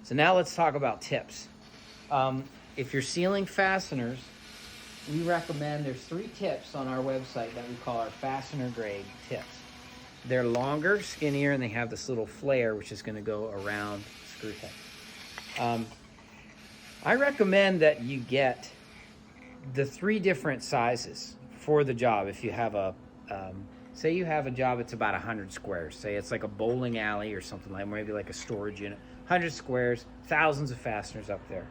So now let's talk about tips. If you're sealing fasteners, we recommend, there's 3 tips on our website that we call our fastener grade tips. They're longer, skinnier, and they have this little flare which is going to go around the screw head. I recommend that you get the 3 different sizes for the job. If you have a, say you have a job that's about 100 squares, say it's like a bowling alley or something like, maybe like a storage unit, 100 squares, thousands of fasteners up there.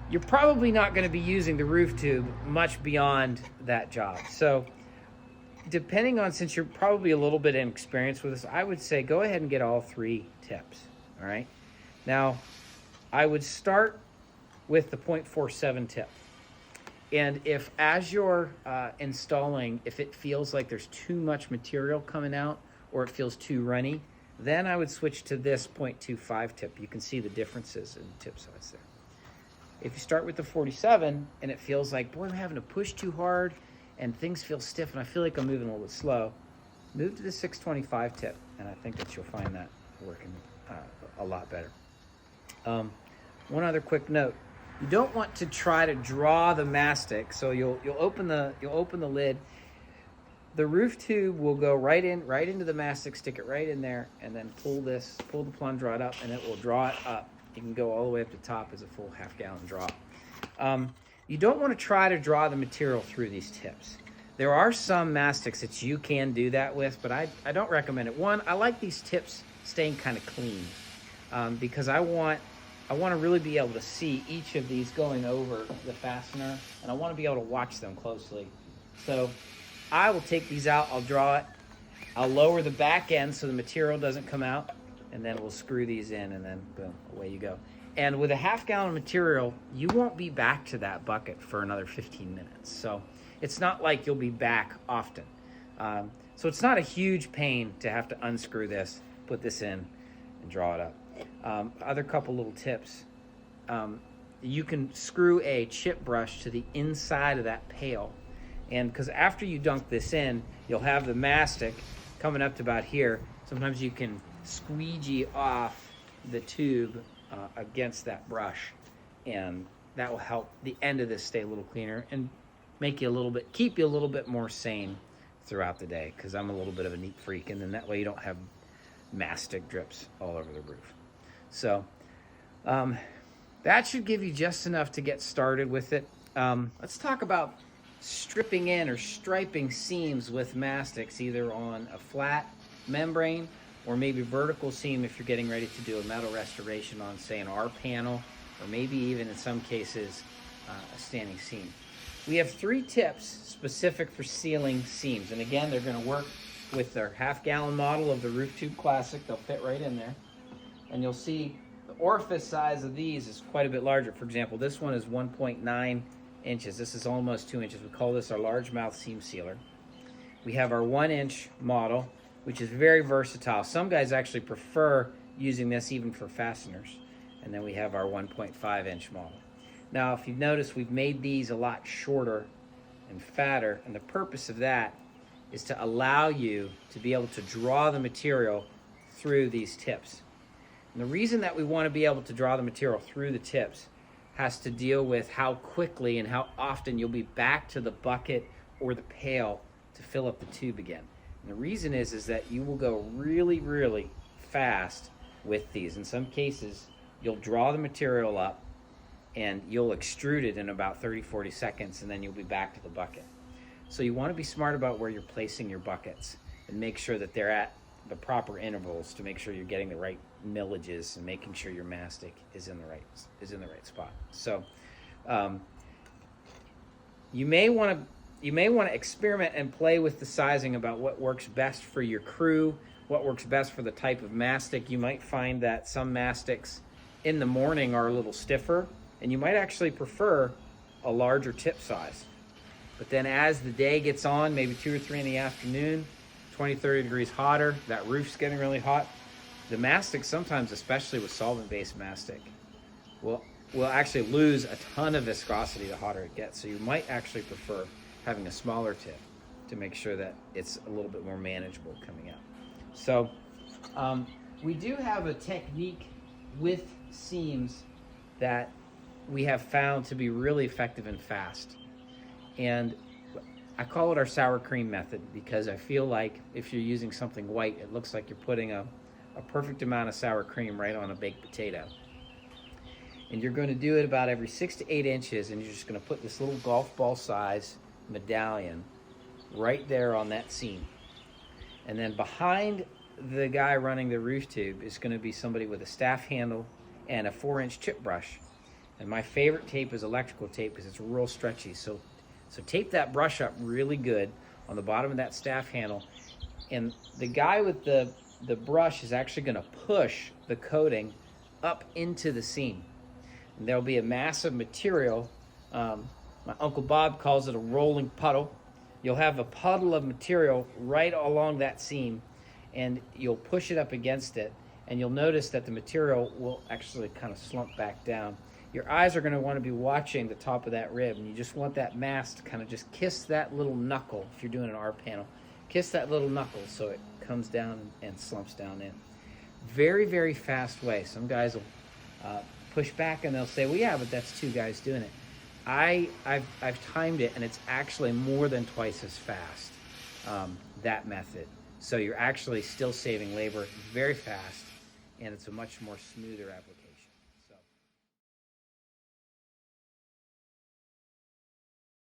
You're probably not going to be using the roof tube much beyond that job. So depending on, since you're probably a little bit inexperienced with this, I would say go ahead and get all 3 tips. All right. Now, I would start with the 0.47 tip. And if as you're installing, if it feels like there's too much material coming out or it feels too runny, then I would switch to this 0.25 tip. You can see the differences in tip size there. If you start with the 47 and it feels like, boy, I'm having to push too hard and things feel stiff and I feel like I'm moving a little bit slow, move to the 625 tip, and I think that you'll find that working a lot better. One other quick note: you don't want to try to draw the mastic. So you'll open the lid. The roof tube will go right into the mastic, stick it right in there, and then pull the plunge rod up, and it will draw it up. You can go all the way up to top as a full half-gallon draw. You don't want to try to draw the material through these tips. There are some mastics that you can do that with, but I don't recommend it. One, I like these tips staying kind of clean because I want to really be able to see each of these going over the fastener, and I want to be able to watch them closely. So I will take these out, I'll draw it, I'll lower the back end so the material doesn't come out, and then we'll screw these in, and then boom, away you go. And with a half-gallon material, you won't be back to that bucket for another 15 minutes. So it's not like you'll be back often. So it's not a huge pain to have to unscrew this, put this in, and draw it up. Other couple little tips. You can screw a chip brush to the inside of that pail. And because after you dunk this in, you'll have the mastic coming up to about here. Sometimes you can squeegee off the tube against that brush, and that will help the end of this stay a little cleaner and keep you a little bit more sane throughout the day, because I'm a little bit of a neat freak, and then that way you don't have mastic drips all over the roof. So that should give you just enough to get started with it. Let's talk about stripping in or striping seams with mastics, either on a flat membrane or maybe vertical seam if you're getting ready to do a metal restoration on, say, an R panel, or maybe even in some cases a standing seam. We have 3 tips specific for sealing seams, and again, they're going to work with their half-gallon model of the Roof Tube Classic. They'll fit right in there, and you'll see the orifice size of these is quite a bit larger. For example, this one is 1.9 inches. This is almost 2 inches. We call this our largemouth seam sealer. We have our 1-inch model, which is very versatile. Some guys actually prefer using this even for fasteners. And then we have our 1.5-inch model. Now, if you've noticed, we've made these a lot shorter and fatter, and the purpose of that is to allow you to be able to draw the material through these tips. And the reason that we want to be able to draw the material through the tips has to deal with how quickly and how often you'll be back to the bucket or the pail to fill up the tube again. And the reason is that you will go really, really fast with these. In some cases, you'll draw the material up and you'll extrude it in about 30-40 seconds, and then you'll be back to the bucket. So you want to be smart about where you're placing your buckets and make sure that they're at the proper intervals to make sure you're getting the right millages and making sure your mastic is in the right spot. So you may want to experiment and play with the sizing about what works best for your crew, what works best for the type of mastic. You might find that some mastics in the morning are a little stiffer, and you might actually prefer a larger tip size. But then as the day gets on, maybe 2 or 3 in the afternoon, 20-30 degrees hotter, that roof's getting really hot, the mastic sometimes, especially with solvent-based mastic, will actually lose a ton of viscosity the hotter it gets. So you might actually prefer having a smaller tip to make sure that it's a little bit more manageable coming out. So We do have a technique with seams that we have found to be really effective and fast. And I call it our sour cream method because I feel like if you're using something white, it looks like you're putting a perfect amount of sour cream right on a baked potato. And you're going to do it about every 6 to 8 inches, and you're just going to put this little golf ball size medallion right there on that seam. And then behind the guy running the roof tube is going to be somebody with a staff handle and a 4-inch chip brush. And my favorite tape is electrical tape because it's real stretchy. So tape that brush up really good on the bottom of that staff handle. And the guy with the brush is actually going to push the coating up into the seam. And there'll be a mass of material. My Uncle Bob calls it a rolling puddle. You'll have a puddle of material right along that seam, and you'll push it up against it, and you'll notice that the material will actually kind of slump back down. Your eyes are going to want to be watching the top of that rib, and you just want that mass to kind of just kiss that little knuckle. If you're doing an R panel, kiss that little knuckle so it comes down and slumps down in. Very, very fast way. Some guys will push back and they'll say, well, yeah, but that's 2 guys doing it. I've timed it, and it's actually more than twice as fast, that method. So you're actually still saving labor, very fast, and it's a much more smoother application.